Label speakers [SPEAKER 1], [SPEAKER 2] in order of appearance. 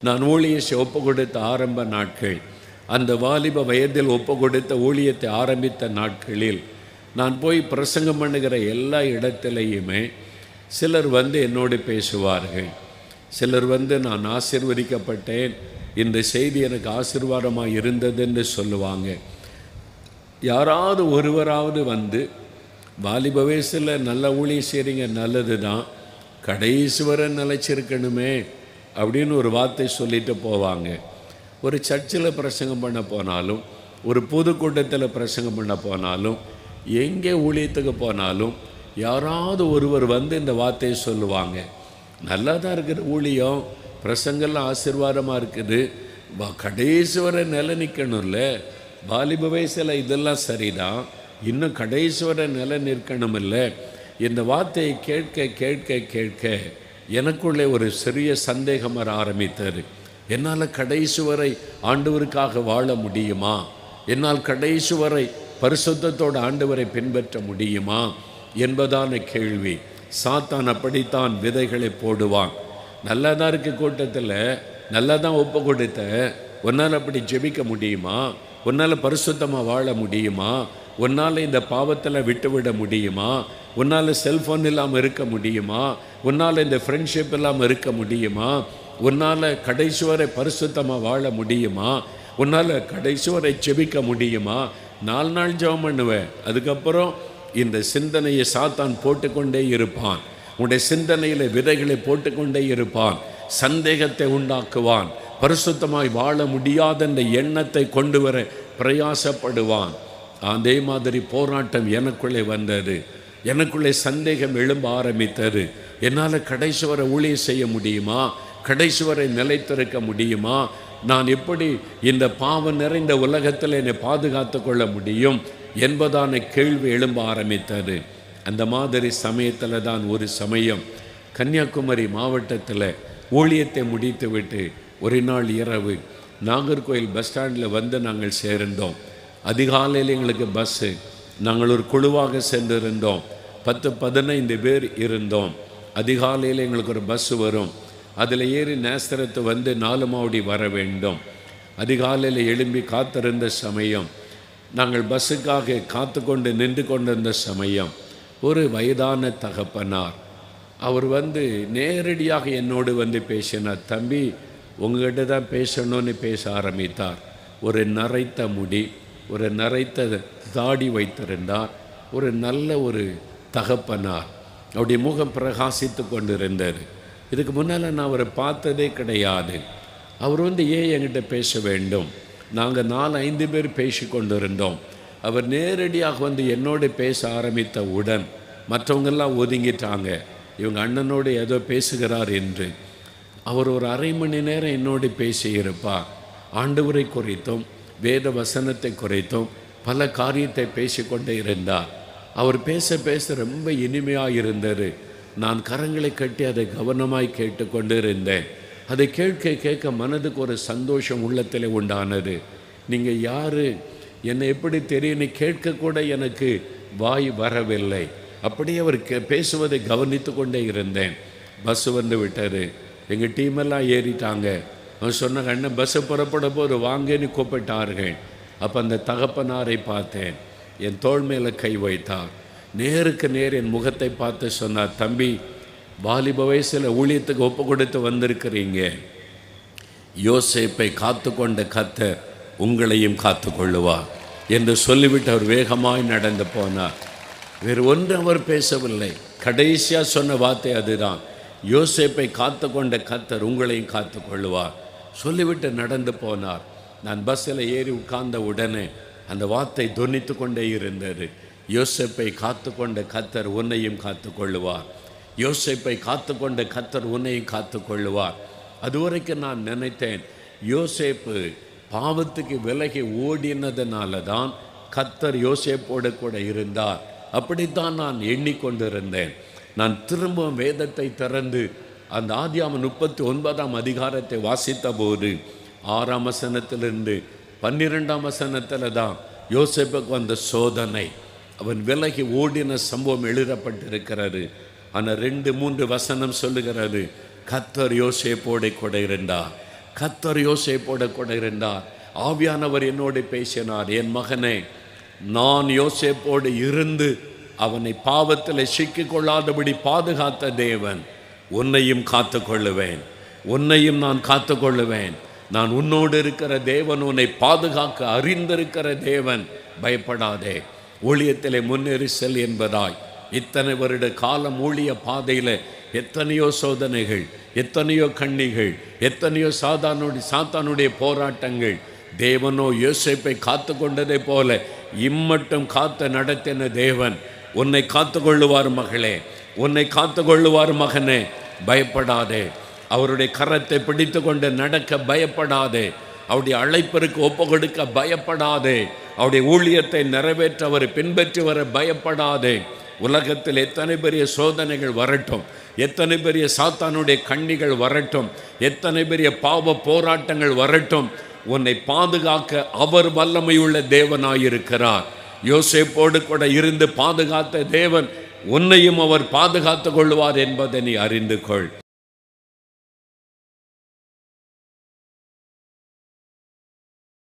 [SPEAKER 1] நான் ஊழியத்தை ஒப்பு கொடுத்த ஆரம்ப நாட்கள், அந்த வாலிப வயதில் ஒப்பு கொடுத்த ஊழியத்தை ஆரம்பித்த நாட்களில் நான் போய் பிரசங்கம் பண்ணுகிற எல்லா இடத்திலையுமே சிலர் வந்து என்னோடு பேசுவார்கள். சிலர் வந்து நான் ஆசீர்வதிக்கப்பட்டேன், இந்த செய்தி எனக்கு ஆசீர்வாதமாக இருந்ததுன்னு சொல்லுவாங்க. யாராவது ஒருவராவது வந்து வாலிப வயசில் நல்ல ஊழியம் செய்கிறீங்க, நல்லது தான், கடைசி வரை நிலைச்சிருக்கணுமே அப்படின்னு ஒரு வார்த்தை சொல்லிட்டு போவாங்க. ஒரு சர்ச்சில் பிரசங்கம் பண்ண போனாலும், ஒரு பொதுக்கூட்டத்தில் பிரசங்கம் பண்ண போனாலும், எங்கே ஊழியத்துக்கு போனாலும் யாராவது ஒருவர் வந்து இந்த வார்த்தையை சொல்லுவாங்க. நல்லா தான் இருக்குது ஊழியம், பிரசங்கெல்லாம் ஆசீர்வாதமாக இருக்குது, கடைசி வரை நிலை நிற்கணும்ல, வாலிப வயசில் இதெல்லாம் சரிதான், இன்னும் கடைசி வரை நிலை நிற்கணும் இல்லை. இந்த வார்த்தையை கேட்க கேட்க கேட்க எனக்குள்ளே ஒரு சிறிய சந்தேகம் வர ஆரம்பித்தது. என்னால் கடைசி வரை ஆண்டவருக்காக வாழ முடியுமா? என்னால் கடைசி வரை பரிசுத்தத்தோடு ஆண்டவரை பின்பற்ற முடியுமா என்பதான கேள்வி. சாத்தான் அப்படித்தான் விதைகளை போடுவான். நல்லா தான் இருக்க கூட்டத்தில், நல்லா தான் ஒப்பு கொடுத்த, உன்னால் அப்படி ஜெபிக்க முடியுமா? உன்னால் பரிசுத்தமாக வாழ முடியுமா? உன்னால் இந்த பாவத்தில் விட்டுவிட முடியுமா? உன்னால் செல்ஃபோன் இல்லாமல் இருக்க முடியுமா? உன்னால் இந்த ஃப்ரெண்ட்ஷிப் இல்லாமல் இருக்க முடியுமா? உன்னால் கடைசி வரை பரிசுத்தமாக வாழ முடியுமா? உன்னால் கடைசி வரை ஜெபிக்க முடியுமா? 4 நாள் ஜெபம் பண்ணுவேன், அதுக்கப்புறம் இந்த சிந்தனையை சாத்தான் போட்டுக்கொண்டே இருப்பான். உன்னுடைய சிந்தனையில் விதைகளை போட்டுக்கொண்டே இருப்பான், சந்தேகத்தை உண்டாக்குவான், பரிசுத்தமாய் வாழ முடியாத இந்த எண்ணத்தை கொண்டு வர பிரயாசப்படுவான். அதே மாதிரி போராட்டம் எனக்குள்ளே வந்தது. எனக்குள்ளே சந்தேகம் எழும்ப ஆரம்பித்தது. என்னால் கடைசி வரை ஊழியம் செய்ய முடியுமா? கடைசி வரை நிலைத்திருக்க முடியுமா? நான் எப்படி இந்த பாவம் நிறைந்த உலகத்தில் என்னை பாதுகாத்து கொள்ள முடியும் என்பதான கேள்வி எழும்ப ஆரம்பித்தது. அந்த மாதிரி சமயத்தில் தான் ஒரு சமயம் கன்னியாகுமரி மாவட்டத்தில் ஊழியத்தை முடித்துவிட்டு ஒரு நாள் இரவு நாகர்கோயில் பஸ் ஸ்டாண்டில் வந்து நாங்கள் சேர்ந்தோம். அதிகாலையில் எங்களுக்கு பஸ்ஸு, நாங்கள் ஒரு குழுவாக சென்றிருந்தோம், 10-15 பேர் இருந்தோம். அதிகாலையில் எங்களுக்கு ஒரு பஸ்ஸு வரும், அதில் ஏறி நேசரத்து வந்து 4 மாவடி வர வேண்டும். அதிகாலையில் எழும்பி காத்திருந்த சமயம், நாங்கள் பஸ்ஸுக்காக காத்து கொண்டு நின்று கொண்டிருந்த சமயம், ஒரு வயதான தகப்பனார் அவர் வந்து நேரடியாக என்னோடு வந்து பேசினார். தம்பி, உங்கள்கிட்ட தான் பேசணும்னு பேச ஆரம்பித்தார். ஒரு நரைத்த முடி, ஒரு நரைத்த தாடி வைத்திருந்தார். ஒரு நல்ல ஒரு தகப்பனார், அவருடைய முகம் பிரகாசித்து கொண்டிருந்தார். இதுக்கு முன்னால் நான் அவரை பார்த்ததே கிடையாது. அவர் வந்து ஏன் என்கிட்ட பேச வேண்டும்? நாங்கள் 4-5 பேர் பேசி கொண்டிருந்தோம். அவர் நேரடியாக வந்து என்னோடு பேச ஆரம்பித்த உடன் மற்றவங்கெல்லாம் ஒதுங்கிட்டாங்க, இவங்க அண்ணனோடு ஏதோ பேசுகிறார் என்று. அவர் ஒரு அரை மணி நேரம் என்னோடு பேசியிருப்பார். ஆண்டவரை குறித்தும் வேத வசனத்தை குறித்தும் பல காரியத்தை பேசிக்கொண்டே இருந்தார். அவர் பேச பேச ரொம்ப இனிமையாக இருந்தது. நான் கரங்களை கட்டி அதை கவனமாய் கேட்டுக்கொண்டு இருந்தேன். அதை கேட்க கேட்க மனதுக்கு ஒரு சந்தோஷம் உள்ளத்தில் உண்டானது. நீங்கள் யார், என்னை எப்படி தெரியும்னு கேட்கக்கூட எனக்கு வாய் வரவில்லை. அப்படியே அவர் பேசுவதை கவனித்து கொண்டே இருந்தேன். பஸ்ஸு வந்து விட்டார், எங்கள் டீமெல்லாம் ஏறிட்டாங்க. அவன் சொன்னாங்க, அண்ணன் பஸ்ஸை புறப்பட போது வாங்கன்னு கூப்பிட்டார்கள். அப்போ அந்த தகப்பனாரை பார்த்தேன், என் தோள் மேலே கை வைத்தார். நேருக்கு நேர் என் முகத்தை பார்த்து சொன்னார், தம்பி, வாலிப வயசில் ஊழியத்துக்கு ஒப்பு கொடுத்து வந்திருக்கிறீங்க, யோசேப்பை காத்து கொண்ட கர்த்தர் உங்களையும் காத்து கொள்ளுவார் என்று சொல்லிவிட்டு அவர் வேகமாய் நடந்து போனார். வேறு ஒன்று அவர் பேசவில்லை. கடைசியாக சொன்ன வார்த்தை அதுதான், யோசேப்பை காத்து கொண்ட கர்த்தர் உங்களையும் காத்து கொள்ளுவார். சொல்லிவிட்டு நடந்து போனார். நான் பஸ்ஸில் ஏறி உட்கார்ந்த உடனே அந்த வார்த்தை தொனித்து கொண்டே இருந்தது, யோசேப்பை காத்து கொண்ட கர்த்தர் உன்னையும் காத்து கொள்ளுவார், யோசேப்பை காத்து கொண்ட கர்த்தர் உன்னையும் காத்து கொள்ளுவார். அதுவரைக்கும் நான் நினைத்தேன், யோசேப்பு பாவத்துக்கு விலகி ஓடினதுனால தான் கர்த்தர் யோசேப்போடு கூட இருந்தார். அப்படித்தான் நான் எண்ணிக்கொண்டிருந்தேன். நான் திரும்பவும் வேதத்தை திறந்து அந்த ஆதியாகமம் 39ஆம் அதிகாரத்தை வாசித்த போது 6ஆம் வசனத்திலிருந்து 12ஆம் வசனத்தில் தான் யோசேப்புக்கு வந்த சோதனை, அவன் விலகி ஓடின சம்பவம் எழுதப்பட்டிருக்கிறது. ஆனால் 2-3 வசனம் சொல்லுகிறது, கர்த்தர் யோசேப்போடு கூட இருந்தார். கர்த்தர் யோசேப்போடு கூட இருந்தார். ஆவியானவர் என்னோடு பேசினார், என் மகனே, நான் யோசேப்போடு இருந்து அவனை பாவத்தில் சிக்கிக் கொள்ளாதபடி பாதுகாத்த தேவன் உன்னையும் காத்து கொள்ளுவேன், உன்னையும் நான் காத்து கொள்ளுவேன். நான் உன்னோடு இருக்கிற தேவன், உன்னை பாதுகாக்க அறிந்திருக்கிற தேவன். பயப்படாதே, ஊழியத்திலே முன்னேறி செல் என்பதாய் இத்தனை வருட காலம் ஊழிய பாதையில் எத்தனையோ சோதனைகள், எத்தனையோ கண்ணிகள், எத்தனையோ சாத்தானுடைய போராட்டங்கள். தேவனோ யோசேப்பை காத்து கொண்டதை போல இம்மட்டும் காத்து நடத்தின தேவன் உன்னை காத்து கொள்ளுவார் மகளே, உன்னை காத்து கொள்ளுவார் மகனே. பயப்படாதே, அவருடைய கரத்தை பிடித்து கொண்டு நடக்க பயப்படாதே, அவருடைய அழைப்பிற்கு ஒப்பு கொடுக்க பயப்படாதே, அவருடைய ஊழியத்தை நிறைவேற்ற அவரை பின்பற்றி வர பயப்படாதே. உலகத்தில் எத்தனை பெரிய சோதனைகள் வரட்டும், எத்தனை பெரிய சாத்தானுடைய கண்ணிகள் வரட்டும், எத்தனை பெரிய பாவ போராட்டங்கள் வரட்டும், உன்னை பாதுகாக்க அவர் வல்லமையுள்ள தேவனாயிருக்கிறார். யோசேப்போடு கூட இருந்து பாதுகாத்த தேவன் உன்னையும் அவர் பாதுகாத்து கொள்வார் என்பதை நீ அறிந்து கொள்.